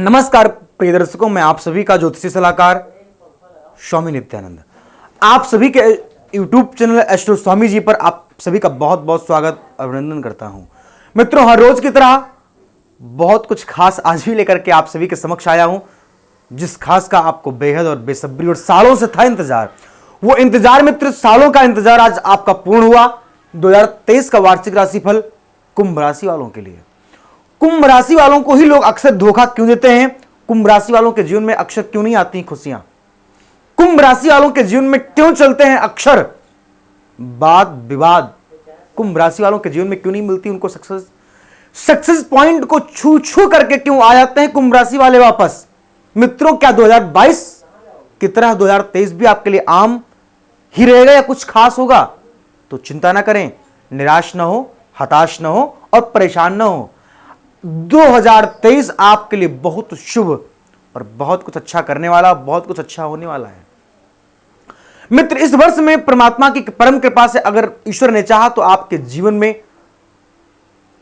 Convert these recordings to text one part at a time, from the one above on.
नमस्कार प्रिय दर्शकों, मैं आप सभी का ज्योतिषी सलाहकार स्वामी नित्यानंद आप सभी के YouTube channel astro Swami ji पर आप सभी का बहुत बहुत स्वागत अभिनंदन करता हूं। मित्रों, हर रोज की तरह बहुत कुछ खास आज भी लेकर के आप सभी के समक्ष आया हूं, जिस खास का आपको बेहद और बेसब्री और सालों से था इंतजार। वो इंतजार मित्र, सालों का इंतजार आज आपका पूर्ण हुआ। 2023 का वार्षिक राशिफल कुंभ राशि वालों के लिए। कुंभ राशि वालों को ही लोग अक्सर धोखा क्यों देते हैं? कुंभ राशि वालों के जीवन में अक्सर क्यों नहीं आती खुशियां? कुंभ राशि वालों के जीवन में क्यों चलते हैं अक्सर वाद विवाद? कुंभ राशि वालों के जीवन में क्यों नहीं मिलती उनको सक्सेस पॉइंट को छू छू करके क्यों आ जाते हैं कुंभ राशि वाले वापस? मित्रों, क्या 2022 की तरह 2023 भी आपके लिए आम ही रहेगा या कुछ खास होगा? तो चिंता ना करें, निराश ना हो, हताश ना हो और परेशान ना हो। 2023 आपके लिए बहुत शुभ और बहुत कुछ अच्छा करने वाला, बहुत कुछ अच्छा होने वाला है। मित्र, इस वर्ष में परमात्मा की परम कृपा से अगर ईश्वर ने चाहा तो आपके जीवन में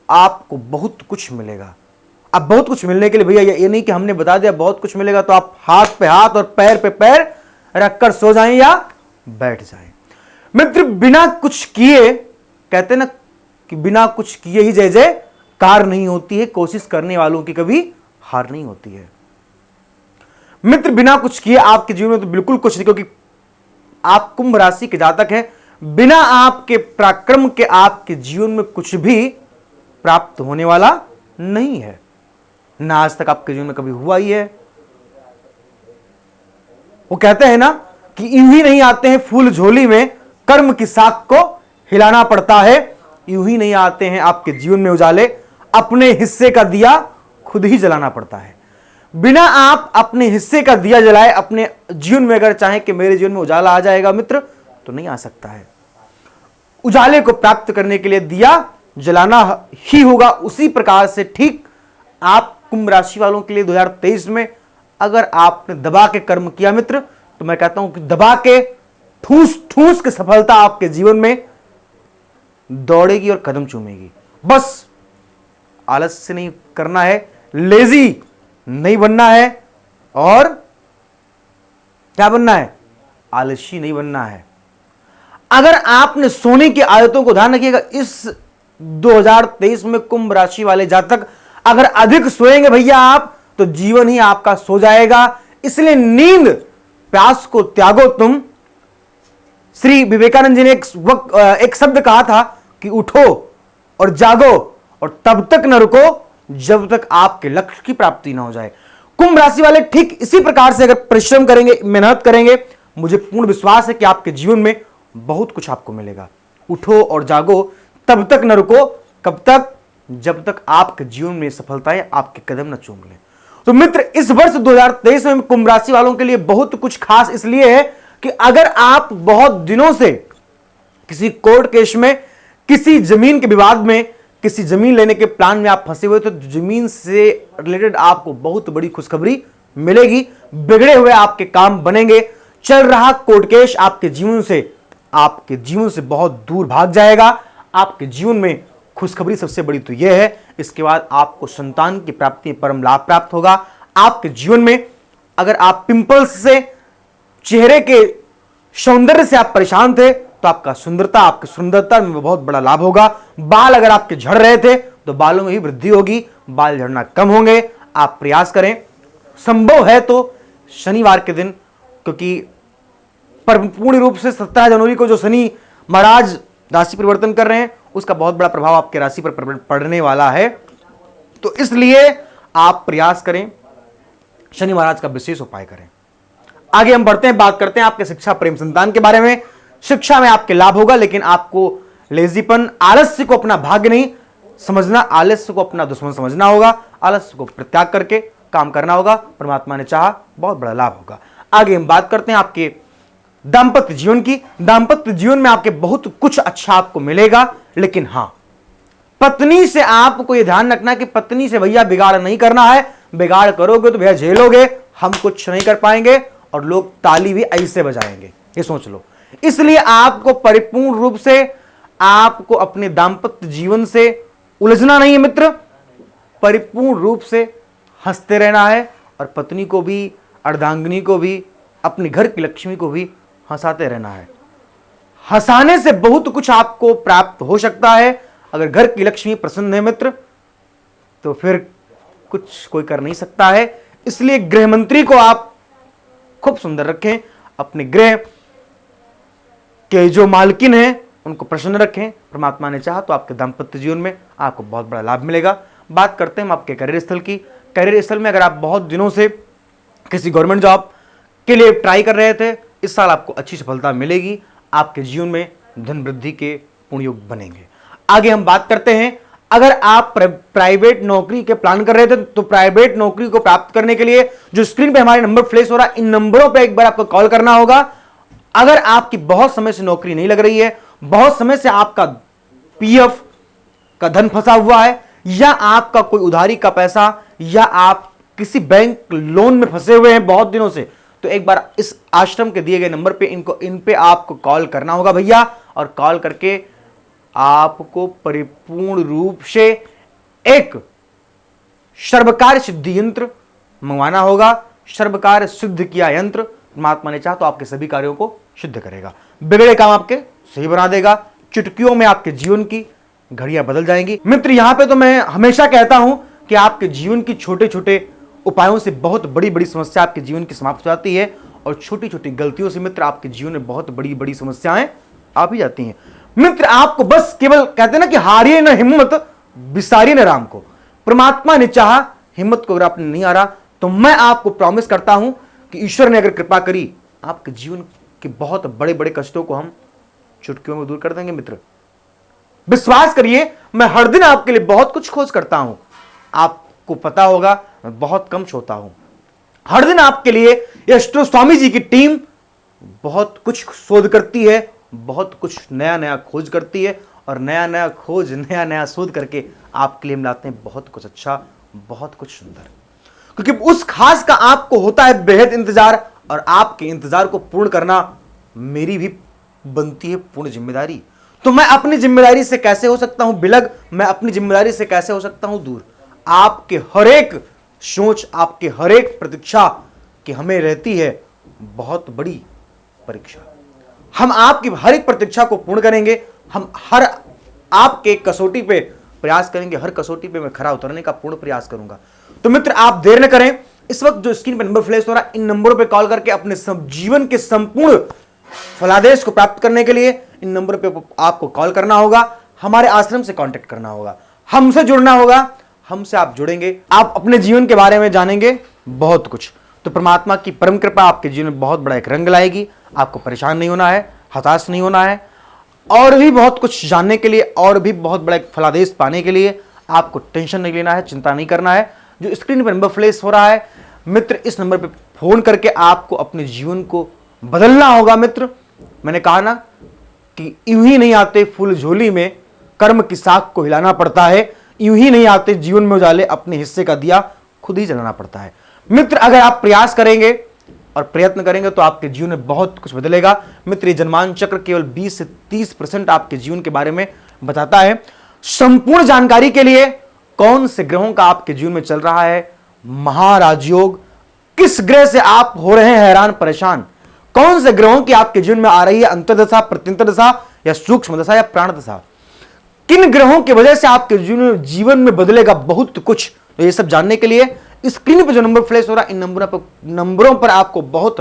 आपको बहुत कुछ मिलेगा। अब बहुत कुछ मिलने के लिए भैया ये नहीं कि हमने बता दिया बहुत कुछ मिलेगा तो आप हाथ पे हाथ और पैर पे पैर रखकर सो जाएं या बैठ जाएं। मित्र, बिना कुछ किए, कहते ना कि बिना कुछ किए ही जय जय कार नहीं होती है, कोशिश करने वालों की कभी हार नहीं होती है। मित्र, बिना कुछ किए आपके जीवन में तो बिल्कुल कुछ नहीं, क्योंकि आप कुंभ राशि के जातक हैं। बिना आपके पराक्रम के आपके जीवन में कुछ भी प्राप्त होने वाला नहीं है, ना आज तक आपके जीवन में कभी हुआ ही है। वो कहते हैं ना कि यूं ही नहीं आते हैं फूल झोली में, कर्म की साख को हिलाना पड़ता है। यूं ही नहीं आते हैं आपके जीवन में उजाले, अपने हिस्से का दिया खुद ही जलाना पड़ता है। बिना आप अपने हिस्से का दिया जलाए अपने जीवन में अगर चाहें कि मेरे जीवन में उजाला आ जाएगा मित्र, तो नहीं आ सकता है। उजाले को प्राप्त करने के लिए दिया जलाना ही होगा। उसी प्रकार से ठीक आप कुंभ राशि वालों के लिए 2023 में अगर आपने दबा के कर्म किया मित्र, तो मैं कहता हूं कि दबा के ठूस ठूस के सफलता आपके जीवन में दौड़ेगी और कदम चूमेगी। बस आलस्य नहीं करना है, लेजी नहीं बनना है और क्या बनना है? आलसी नहीं बनना है। अगर आपने सोने की आदतों को ध्यान रखिएगा, इस 2023 में कुंभ राशि वाले जातक अगर अधिक सोएंगे भैया आप, तो जीवन ही आपका सो जाएगा। इसलिए नींद प्यास को त्यागो तुम। श्री विवेकानंद जी ने एक शब्द कहा था कि उठो और जागो और तब तक न रुको जब तक आपके लक्ष्य की प्राप्ति ना हो जाए। कुंभ राशि वाले ठीक इसी प्रकार से अगर परिश्रम करेंगे, मेहनत करेंगे, मुझे पूर्ण विश्वास है कि आपके जीवन में बहुत कुछ आपको मिलेगा। उठो और जागो, तब तक न रुको। कब तक? जब तक आपके जीवन में सफलताएं आपके कदम न चूम ले। तो मित्र, इस वर्ष 2023 में कुंभ राशि वालों के लिए बहुत कुछ खास इसलिए है कि अगर आप बहुत दिनों से किसी कोर्ट केस में, किसी जमीन के विवाद में, किसी जमीन लेने के प्लान में आप फंसे हुए, तो जमीन से रिलेटेड आपको बहुत बड़ी खुशखबरी मिलेगी। बिगड़े हुए आपके काम बनेंगे। चल रहा कोर्ट केस आपके जीवन से बहुत दूर भाग जाएगा। आपके जीवन में खुशखबरी सबसे बड़ी तो यह है, इसके बाद आपको संतान की प्राप्ति, परम लाभ प्राप्त होगा। आपके जीवन में अगर आप पिंपल्स से, चेहरे के सौंदर्य से आप परेशान थे, तो आपकी सुंदरता में बहुत बड़ा लाभ होगा। बाल अगर आपके झड़ रहे थे तो बालों में ही वृद्धि होगी, बाल झड़ना कम होंगे। आप प्रयास करें, संभव है तो शनिवार के दिन, क्योंकि पूर्ण रूप से 17 जनवरी को जो शनि महाराज राशि परिवर्तन कर रहे हैं, उसका बहुत बड़ा प्रभाव आपके राशि पर पड़ने वाला है। तो इसलिए आप प्रयास करें, शनि महाराज का विशेष उपाय करें। आगे हम बढ़ते हैं, बात करते हैं आपके शिक्षा, प्रेम, संतान के बारे में। शिक्षा में आपके लाभ होगा, लेकिन आपको लेजीपन, आलस्य को अपना भाग्य नहीं समझना, आलस्य को अपना दुश्मन समझना होगा। आलस्य को परित्याग करके काम करना होगा। परमात्मा ने चाहा बहुत बड़ा लाभ होगा। आगे हम बात करते हैं आपके दाम्पत्य जीवन की। दाम्पत्य जीवन में आपके बहुत कुछ अच्छा आपको मिलेगा, लेकिन हां, पत्नी से आपको यह ध्यान रखना कि पत्नी से भैया बिगाड़ नहीं करना है। बिगाड़ करोगे तो भैया झेलोगे, हम कुछ नहीं कर पाएंगे और लोग ताली भी ऐसे बजाएंगे, ये सोच लो। इसलिए आपको परिपूर्ण रूप से आपको अपने दाम्पत्य जीवन से उलझना नहीं है मित्र। परिपूर्ण रूप से हंसते रहना है और पत्नी को भी, अर्धांगिनी को भी, अपने घर की लक्ष्मी को भी हंसाते रहना है। हंसाने से बहुत कुछ आपको प्राप्त हो सकता है। अगर घर की लक्ष्मी प्रसन्न है मित्र, तो फिर कुछ कोई कर नहीं सकता है। इसलिए गृह मंत्री को आप खूब सुंदर रखें, अपने गृह के जो मालकिन हैं उनको प्रसन्न रखें। परमात्मा ने चाहा तो आपके दाम्पत्य जीवन में आपको बहुत बड़ा लाभ मिलेगा। बात करते हैं हम आपके करियर स्थल की। करियर स्थल में अगर आप बहुत दिनों से किसी गवर्नमेंट जॉब के लिए ट्राई कर रहे थे, इस साल आपको अच्छी सफलता मिलेगी। आपके जीवन में धन वृद्धि के पूर्ण योग बनेंगे। आगे हम बात करते हैं, अगर आप प्राइवेट नौकरी के प्लान कर रहे थे तो प्राइवेट नौकरी को प्राप्त करने के लिए जो स्क्रीन पे हमारे नंबर फ्लैश हो रहा है, इन नंबरों पे एक बार आपको कॉल करना होगा। अगर आपकी बहुत समय से नौकरी नहीं लग रही है, बहुत समय से आपका पीएफ का धन फंसा हुआ है, या आपका कोई उधारी का पैसा, या आप किसी बैंक लोन में फंसे हुए हैं बहुत दिनों से, तो एक बार इस आश्रम के दिए गए नंबर पे इन पे आपको कॉल करना होगा भैया। और कॉल करके आपको परिपूर्ण रूप से एक सर्वकार्य सिद्धि यंत्र मंगवाना होगा। सर्वकार्य सिद्ध किया यंत्र परमात्मा ने चाहा तो आपके सभी कार्यों को सिद्ध करेगा, बिगड़े काम आपके सही बना देगा। चुटकियों में आपके जीवन की घड़ियां बदल जाएंगी। मित्र, यहां पे तो मैं हमेशा कहता हूं कि आपके जीवन की छोटे छोटे उपायों से बहुत बड़ी बड़ी समस्या आपके जीवन की समाप्त हो जाती है, और छोटी छोटी गलतियों से मित्र आपके जीवन में बहुत बड़ी बड़ी समस्याएं आ भी जाती हैं। मित्र, आपको बस केवल कहते हैं ना कि हारिए न हिम्मत, बिसारिए न राम को। परमात्मा ने चाहा, हिम्मत को अगर आपने नहीं हारा, तो मैं आपको प्रॉमिस करता हूं कि ईश्वर ने अगर कृपा करी, आपके जीवन के बहुत बड़े बड़े कष्टों को हम चुटकियों में दूर कर देंगे। मित्र, विश्वास करिए, मैं हर दिन आपके लिए बहुत कुछ खोज करता हूं। आपको पता होगा मैं बहुत कम सोता हूं। हर दिन आपके लिए एस्ट्रो स्वामी जी की टीम बहुत कुछ शोध करती है, बहुत कुछ नया नया खोज करती है, और नया नया खोज, नया नया शोध करके आपके लिए हम लाते हैं बहुत कुछ अच्छा, बहुत कुछ सुंदर। क्योंकि उस खास का आपको होता है बेहद इंतजार, और आपके इंतजार को पूर्ण करना मेरी भी बनती है पूर्ण जिम्मेदारी। तो मैं अपनी जिम्मेदारी से कैसे हो सकता हूं बिलग, मैं अपनी जिम्मेदारी से कैसे हो सकता हूं दूर। आपके हर एक सोच, आपके हर एक प्रतीक्षा की हमें रहती है बहुत बड़ी परीक्षा। हम आपकी हर एक प्रतीक्षा को पूर्ण करेंगे। हम हर आपके कसौटी पे प्रयास करेंगे, हर कसौटी पे मैं खरा उतरने का पूर्ण प्रयास करूंगा। तो मित्र, आप देर न करें, इस वक्त जो स्क्रीन पर नंबर फ्लैश हो रहा है, इन नंबरों पे कॉल करके अपने जीवन के संपूर्ण फलादेश को प्राप्त करने के लिए इन नंबरों पे आपको कॉल करना होगा, हमारे आश्रम से कांटेक्ट करना होगा, हमसे जुड़ना होगा। हमसे आप जुड़ेंगे, आप अपने जीवन के बारे में जानेंगे बहुत कुछ। तो परमात्मा की परम कृपा आपके जीवन में बहुत बड़ा एक रंग लाएगी। आपको परेशान नहीं होना है, हताश नहीं होना है, और भी बहुत कुछ जानने के लिए, और भी बहुत बड़ा एक फलादेश पाने के लिए आपको टेंशन नहीं लेना है, चिंता नहीं करना है। जो स्क्रीन पर नंबर फ्लैश हो रहा है मित्र, इस नंबर पर फोन करके आपको अपने जीवन को बदलना होगा। मित्र, मैंने कहा ना कि यूं ही नहीं आते फूल झोली में, कर्म की साख को हिलाना पड़ता है। यूं ही नहीं आते जीवन में उजाले, अपने हिस्से का दिया खुद ही जलाना पड़ता है। मित्र, अगर आप प्रयास करेंगे और प्रयत्न करेंगे तो आपके जीवन में बहुत कुछ बदलेगा। मित्र, ये जन्मान चक्र केवल 20 से 30% आपके जीवन के बारे में बताता है। संपूर्ण जानकारी के लिए कौन से ग्रहों का आपके जीवन में चल रहा है महाराजयोग, किस ग्रह से आप हो रहे हैं हैरान परेशान, कौन से ग्रहों की आपके जीवन में आ रही है अंतर्दशा, प्रत्यंतर दशा, या सूक्ष्म दशा, या प्राण दशा, किन ग्रहों की वजह से आपके जीवन में बदलेगा बहुत कुछ। तो ये सब जानने के लिए स्क्रीन पर जो नंबर फ्लैश हो रहा है, इन नंबरों पर आपको बहुत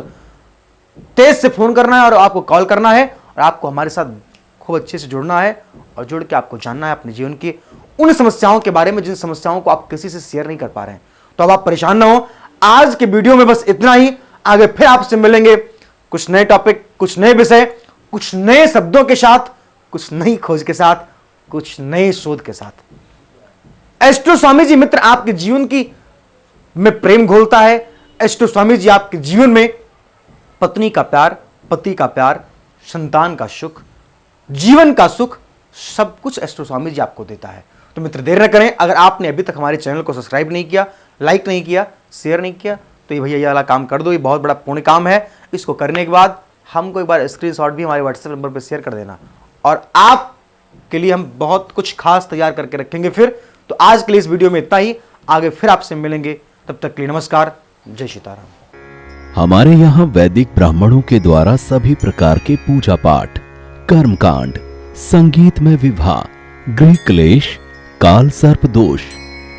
तेज से फोन करना है, और आपको कॉल करना है, और आपको हमारे साथ खूब अच्छे से जुड़ना है, और जुड़ के आपको जानना है अपने जीवन की उन समस्याओं के बारे में जिन समस्याओं को आप किसी से शेयर नहीं कर पा रहे हैं। तो अब आप परेशान ना हो। आज के वीडियो में बस इतना ही। आगे फिर आपसे मिलेंगे कुछ नए टॉपिक, कुछ नए विषय, कुछ नए शब्दों के साथ, कुछ नई खोज के साथ, कुछ नए शोध के साथ। एस्ट्रो स्वामी जी मित्र आपके जीवन की में प्रेम घोलता है। एस्ट्रो स्वामी जी आपके जीवन में पत्नी का प्यार, पति का प्यार, संतान का सुख, जीवन का सुख, सब कुछ एस्ट्रो स्वामी जी आपको देता है। तो मित्र, देर न करें, अगर आपने अभी तक हमारे चैनल को सब्सक्राइब नहीं किया, लाइक नहीं किया, शेयर नहीं किया, तो ये भैया ये वाला काम कर दो। ये बहुत बड़ा पुण्य काम है। इसको करने के बाद हमको एक बार स्क्रीनशॉट भी हमारे व्हाट्सएप नंबर पर शेयर कर देना, और आप के लिए हम बहुत कुछ खास तैयार करके रखेंगे फिर। तो आज के लिए इस वीडियो में इतना ही, आगे फिर आपसे मिलेंगे। तब तक के लिए नमस्कार, जय सीताराम। हमारे यहाँ वैदिक ब्राह्मणों के द्वारा सभी प्रकार के पूजा पाठ, कर्मकांड, संगीत में विवाह, गृह क्लेश, काल सर्प दोष,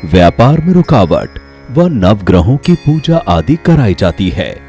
व्यापार में रुकावट व नवग्रहों की पूजा आदि कराई जाती है।